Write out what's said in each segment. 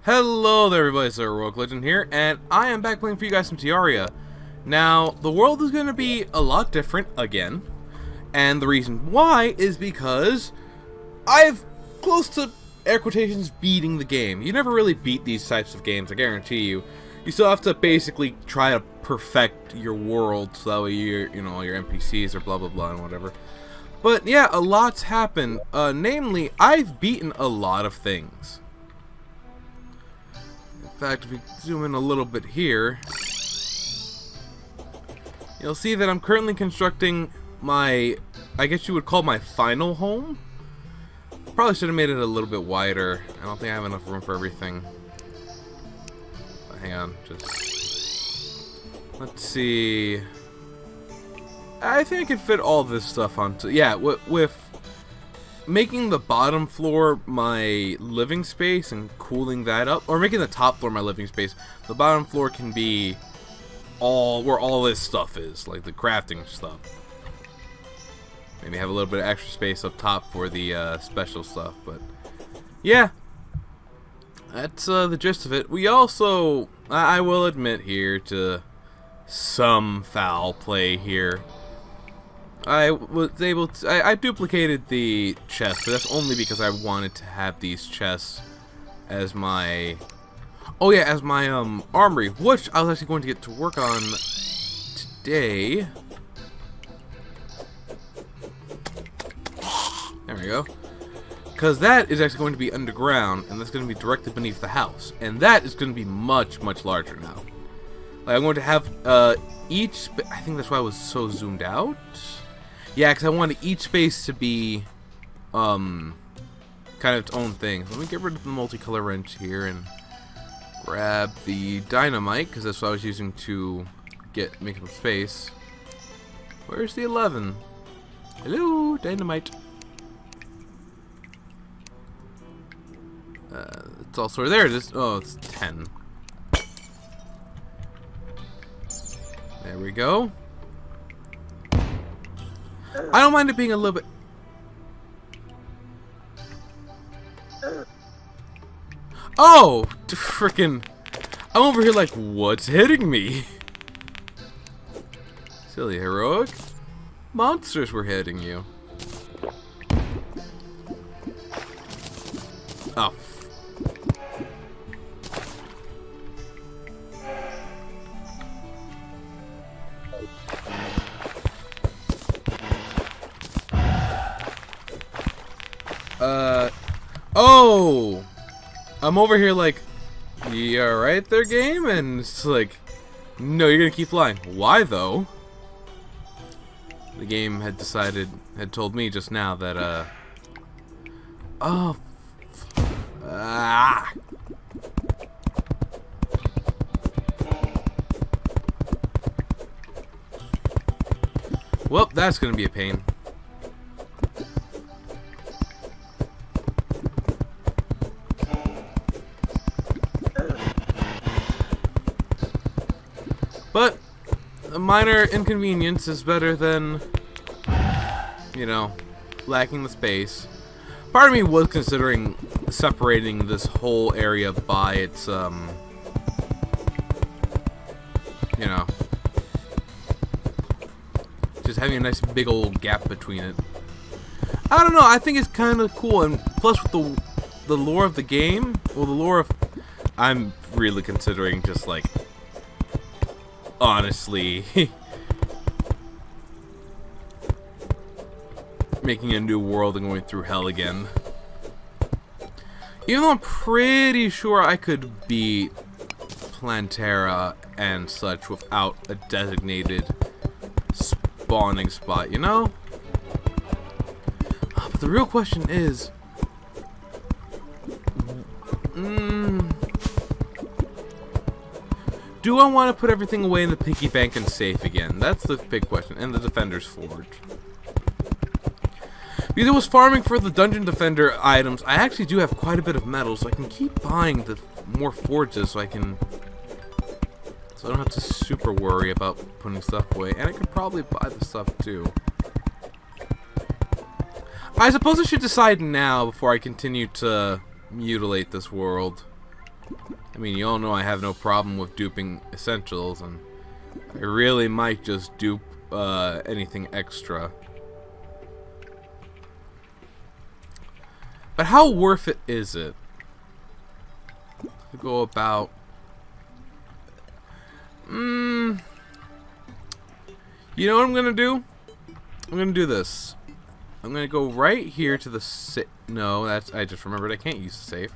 Hello there everybody, it's HeroicLegend here, and I am back playing for you guys some Terraria. Now, the world is going to be a lot different again, and the reason why is because I've close to, air quotations, beating the game. You never really beat these types of games, I guarantee you. You still have to basically try to perfect your world, so that way your NPCs are blah blah blah and whatever. But yeah, a lot's happened, namely, I've beaten a lot of things. In fact, if we zoom in a little bit here, you'll see that I'm currently constructing my, I guess you would call my final home. Probably should have made it a little bit wider. I don't think I have enough room for everything. But hang on, just let's see. I think I can fit all this stuff onto, yeah, with making the bottom floor my living space and cooling that up, or making the top floor my living space. The bottom floor can be all where all this stuff is, like the crafting stuff. Maybe have a little bit of extra space up top for the special stuff, but yeah, that's the gist of it. We also, I will admit here to some foul play here. I was able to, I duplicated the chest, but that's only because I wanted to have these chests as my, oh yeah, as my armory, which I was actually going to get to work on today. There we go. Because that is actually going to be underground, and that's going to be directly beneath the house, and that is going to be much, much larger now. Like, I'm going to have each, I think that's why I was so zoomed out. Yeah, because I wanted each space to be kind of its own thing. Let me get rid of the multicolor wrench here and grab the dynamite, because that's what I was using to make some space. Where's the 11? Hello, dynamite. It's all sort of there. It is. Oh, it's 10. There we go. I don't mind it being a little bit. Oh, frickin'! I'm over here like, what's hitting me? Silly heroic. Monsters were hitting you. Oh. Oh! I'm over here like, you alright there, game? And it's like, no, you're gonna keep flying. Why, though? The game had told me just now that, oh. Ah. Well, that's gonna be a pain. But a minor inconvenience is better than, you know, lacking the space. Part of me was considering separating this whole area by its, you know, just having a nice big old gap between it. I don't know, I think it's kind of cool, and plus with the lore of the game, well, the lore of, I'm really considering just like, honestly, making a new world and going through hell again. Even though I'm pretty sure I could beat Plantera and such without a designated spawning spot, you know? But the real question is, do I want to put everything away in the piggy bank and safe again? That's the big question. And the Defender's Forge. Because it was farming for the Dungeon Defender items, I actually do have quite a bit of metal, so I can keep buying the more forges so I don't have to super worry about putting stuff away. And I could probably buy the stuff too. I suppose I should decide now before I continue to mutilate this world. I mean, you all know I have no problem with duping essentials, and I really might just dupe anything extra. But how worth it is it to go about? You know what I'm gonna do? I'm gonna do this. I'm gonna go right here to the no, that's, I just remembered I can't use the safe.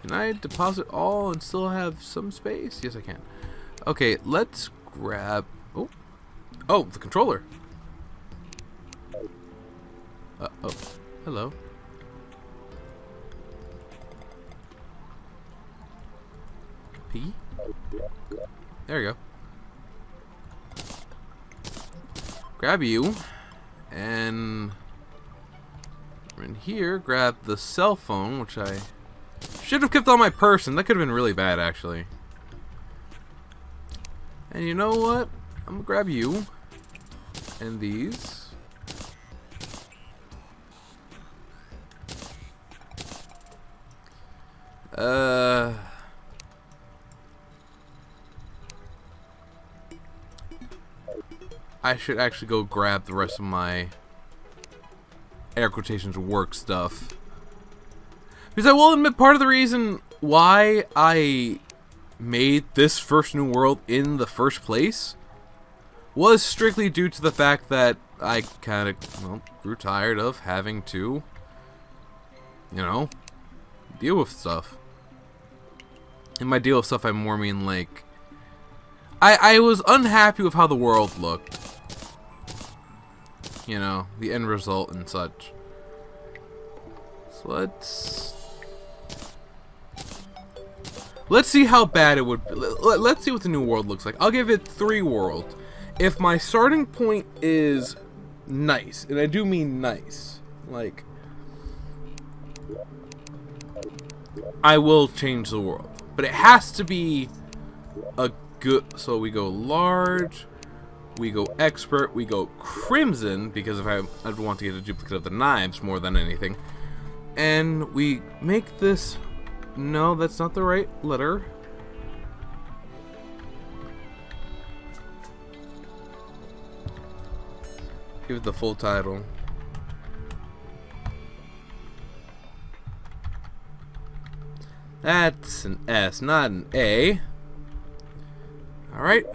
Can I deposit all and still have some space? Yes, I can. Okay, let's grab... Oh, the controller. Oh, hello. P? There we go. Grab you. And... in here, grab the cell phone, which I... should have kept on my person. That could have been really bad, actually. And you know what? I'm gonna grab you. And these. I should actually go grab the rest of my air quotations work stuff. Because I will admit, part of the reason why I made this first new world in the first place was strictly due to the fact that I kind of, well, grew tired of having to, you know, deal with stuff. And by deal with stuff, I more mean, like, I was unhappy with how the world looked. You know, the end result and such. So let's see how bad it would be. Let's see what the new world looks like. I'll give it 3 worlds. If my starting point is nice, and I do mean nice, like, I will change the world. But it has to be a good... so we go large, we go expert, we go crimson, because if I'd want to get a duplicate of the knives more than anything. And we make this... no, that's not the right letter. Give it the full title. That's an S, not an A. Alright.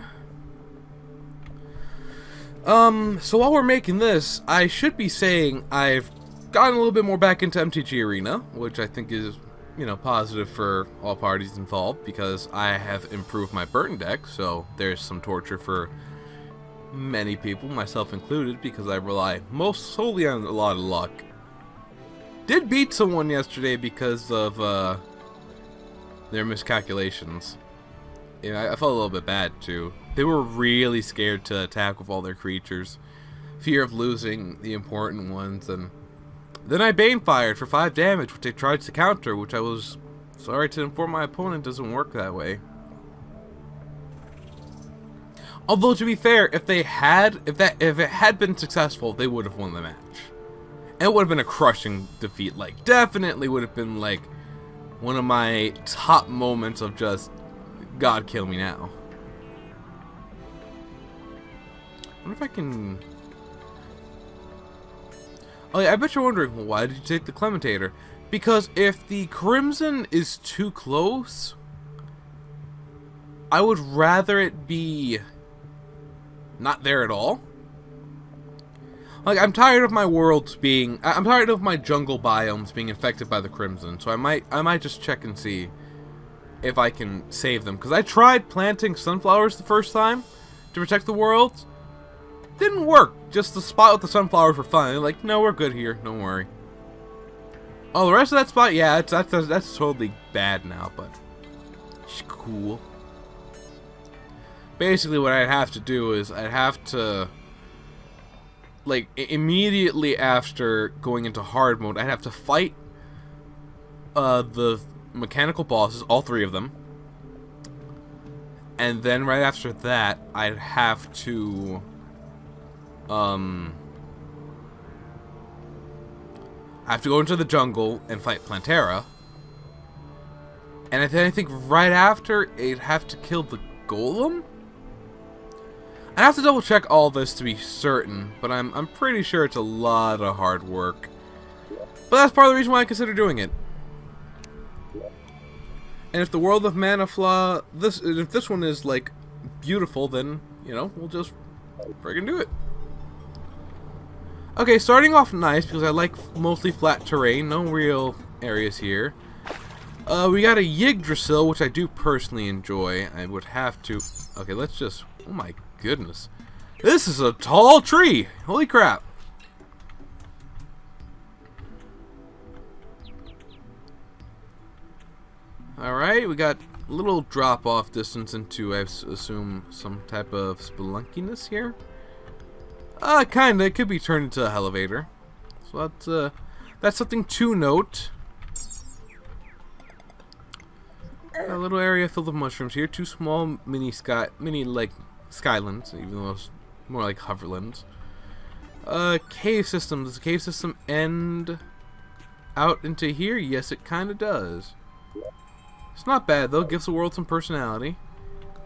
So while we're making this, I should be saying I've gotten a little bit more back into MTG Arena, which I think is, you know, positive for all parties involved, because I have improved my burn deck, so there's some torture for many people, myself included, because I rely most solely on a lot of luck. Did beat someone yesterday because of their miscalculations. Yeah, I felt a little bit bad too. They were really scared to attack with all their creatures, fear of losing the important ones, and then I Bane fired for 5 damage, which they tried to counter, which I was sorry to inform my opponent doesn't work that way. Although, to be fair, if it had been successful, they would have won the match. And it would have been a crushing defeat. Like, definitely would have been like one of my top moments of just, God kill me now. I wonder if I can... oh yeah, I bet you're wondering, well, why did you take the Clementator? Because if the Crimson is too close, I would rather it be not there at all. Like, I'm tired of my worlds being... I'm tired of my jungle biomes being infected by the Crimson, so I might just check and see if I can save them. Because I tried planting sunflowers the first time to protect the worlds. Didn't work. Just the spot with the sunflowers were fine. They're like, no, we're good here. Don't worry. Oh, the rest of that spot, yeah, that's totally bad now, but it's cool. Basically, what I'd have to do is I'd have to, like, immediately after going into hard mode, I'd have to fight the mechanical bosses, all 3 of them. And then right after that, I'd have to I have to go into the jungle and fight Plantera. And then I think right after, it'd have to kill the golem? I have to double check all this to be certain, but I'm pretty sure it's a lot of hard work. But that's part of the reason why I consider doing it. And if the World of Mana Flaw, if this one is like beautiful, then you know we'll just friggin' do it. Okay, starting off nice because I like mostly flat terrain, no real areas here. We got a Yggdrasil, which I do personally enjoy. I would have to. Okay, let's just. Oh my goodness, this is a tall tree! Holy crap! Alright, we got a little drop-off distance into, I assume, some type of spelunkiness here. Kinda. It could be turned into an elevator. So that's something to note. A little area filled with mushrooms here. Two small mini skylands, even though it's more like hoverlands. Cave system. Does the cave system end out into here? Yes, it kinda does. It's not bad though, gives the world some personality.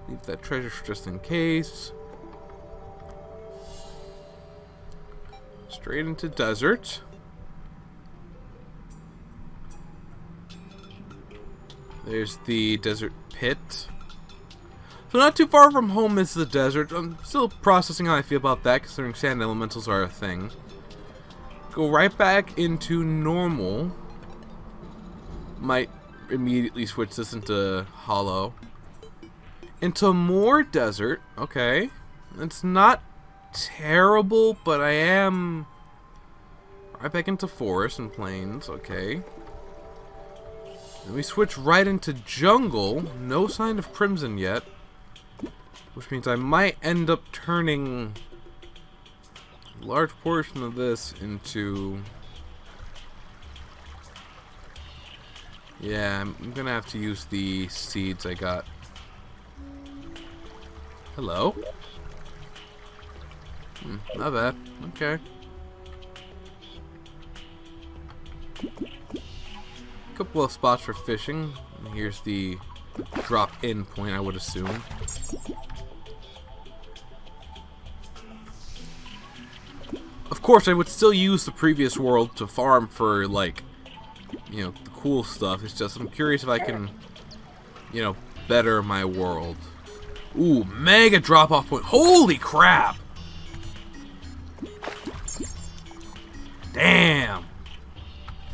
Leave that treasure just in case. Straight into desert. There's the desert pit. So not too far from home is the desert. I'm still processing how I feel about that, considering sand elementals are a thing. Go right back into normal. Might immediately switch this into hollow. Into more desert. Okay. It's not terrible, but I am right back into forest and plains. Okay. Then we switch right into jungle. No sign of crimson yet. Which means I might end up turning a large portion of this into... Yeah, I'm gonna have to use the seeds I got. Hello? Not bad. Okay. Couple of spots for fishing. And here's the drop-in point, I would assume. Of course, I would still use the previous world to farm for, like, you know, the cool stuff. It's just I'm curious if I can, you know, better my world. Ooh, mega drop-off point. Holy crap! Damn!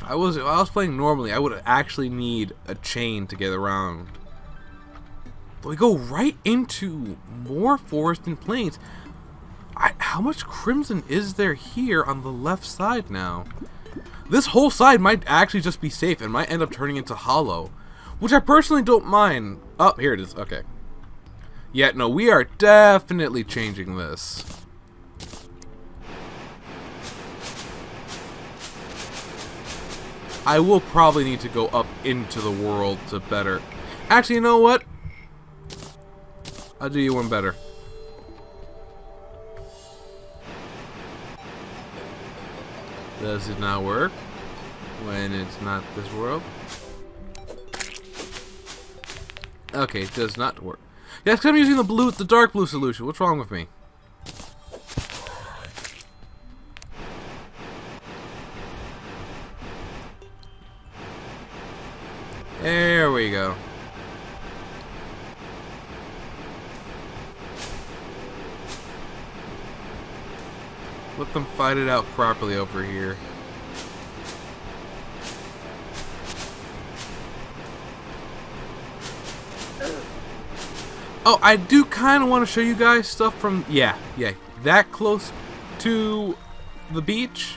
If I was playing normally, I would actually need a chain to get around. But we go right into more forest and plains. How much crimson is there here on the left side now? This whole side might actually just be safe and might end up turning into hollow, which I personally don't mind. Oh, here it is. Okay. Yeah, no, we are definitely changing this. I will probably need to go up into the world to better... Actually, you know what? I'll do you one better. Does it not work when it's not this world? Okay, it does not work. Yeah, it's 'cause I'm using the dark blue solution. What's wrong with me? There we go. Let them fight it out properly over here. Oh, I do kind of want to show you guys stuff from... Yeah, that close to the beach.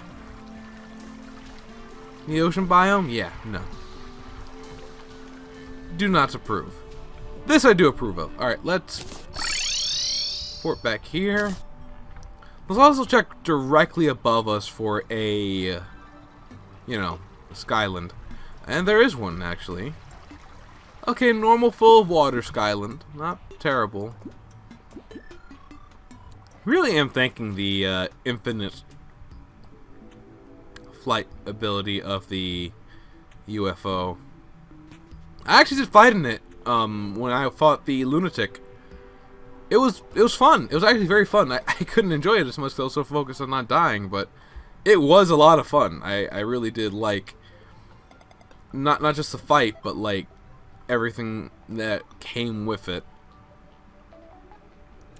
The ocean biome? Yeah, no. Do not approve. This I do approve of. Alright, let's port back here. Let's also check directly above us for a, you know, skyland. And there is one, actually. Okay, normal full of water skyland. Not terrible. Really am thanking the infinite flight ability of the UFO. I actually did fight in it when I fought the lunatic. It was fun. It was actually very fun. I couldn't enjoy it as much because I was so focused on not dying, but it was a lot of fun. I really did like not just the fight, but like everything that came with it.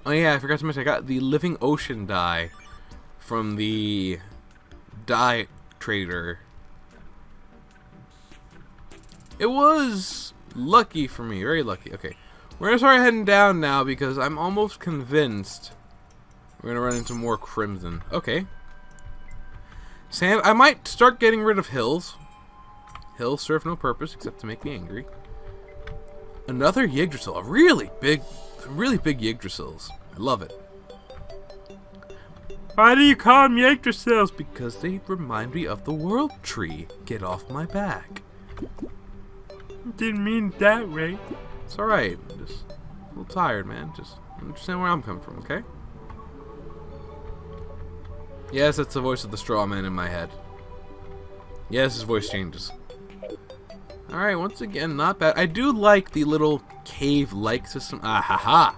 Oh yeah, I forgot to mention I got the living ocean dye from the dye trader. It was lucky for me, very lucky. Okay, we're gonna start heading down now because I'm almost convinced we're gonna run into more crimson. Okay. Sand. I might start getting rid of hills. Hills serve no purpose except to make me angry. Another Yggdrasil. A really big Yggdrasils. I love it. Why do you call them Yggdrasils? Because they remind me of the world tree. Get off my back. Didn't mean it that way. It's alright. I'm just a little tired, man. Just understand where I'm coming from, okay? Yes, that's the voice of the straw man in my head. Yes, his voice changes. Alright, once again, not bad. I do like the little cave-like system. Ah ha ha!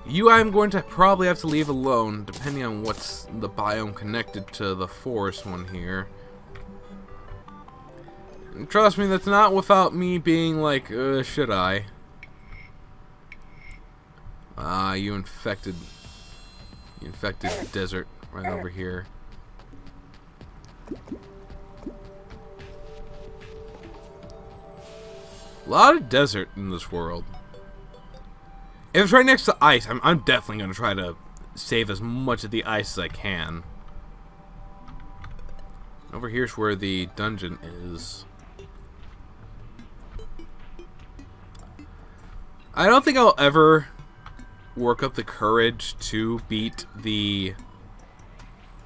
You I'm going to probably have to leave alone, depending on what's the biome connected to the forest one here. And trust me, that's not without me being like, should I? Ah, you infected desert right over here. A lot of desert in this world. If it's right next to ice, I'm definitely going to try to save as much of the ice as I can. Over here's where the dungeon is. I don't think I'll ever work up the courage to beat the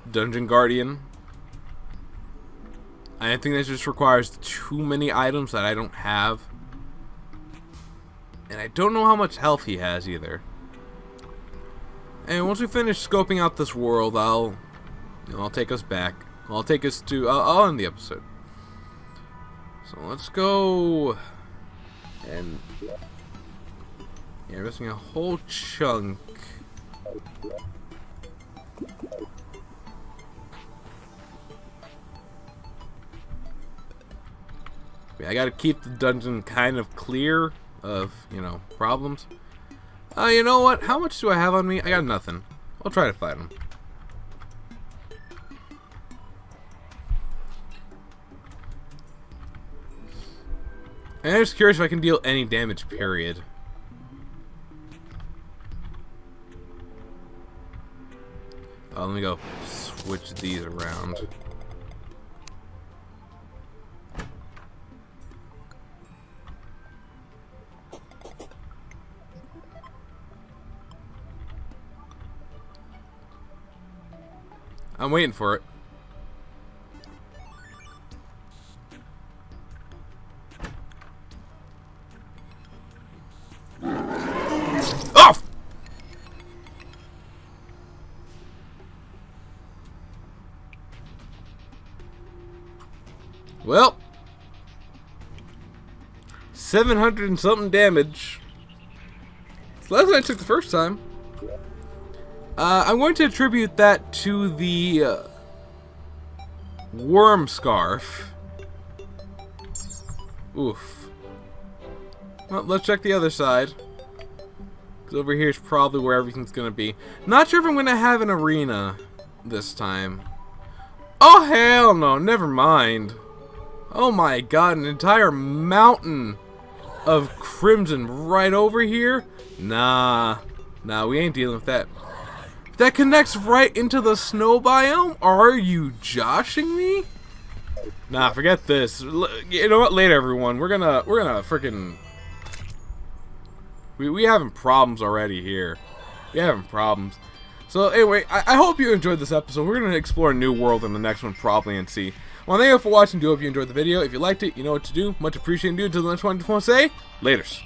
Dungeon Guardian. I think that just requires too many items that I don't have. And I don't know how much health he has either. And once we finish scoping out this world, I'll take us back. I'll take us to... I'll end the episode. So let's go... And... yeah, we're missing a whole chunk. I gotta keep the dungeon kind of clear of, problems. You know what? How much do I have on me? I got nothing. I'll try to fight him. And I'm just curious if I can deal any damage, period. Oh, let me go switch these around. I'm waiting for it. Oh! Well, 700 and something damage. It's less than I took the first time. I'm going to attribute that to the worm scarf. Oof. Well, let's check the other side. Because over here is probably where everything's going to be. Not sure if I'm going to have an arena this time. Oh, hell no. Never mind. Oh my god, an entire mountain of crimson right over here? Nah, we ain't dealing with that. That connects right into the snow biome? Are you joshing me? Nah, forget this. You know what? Later, everyone. We're gonna freaking... We having problems already here. We having problems. So anyway, I hope you enjoyed this episode. We're gonna explore a new world in the next one probably and see. Well, thank you for watching. Do hope you enjoyed the video. If you liked it, you know what to do. Much appreciated, dude. Until the next one, I just want to say, laters.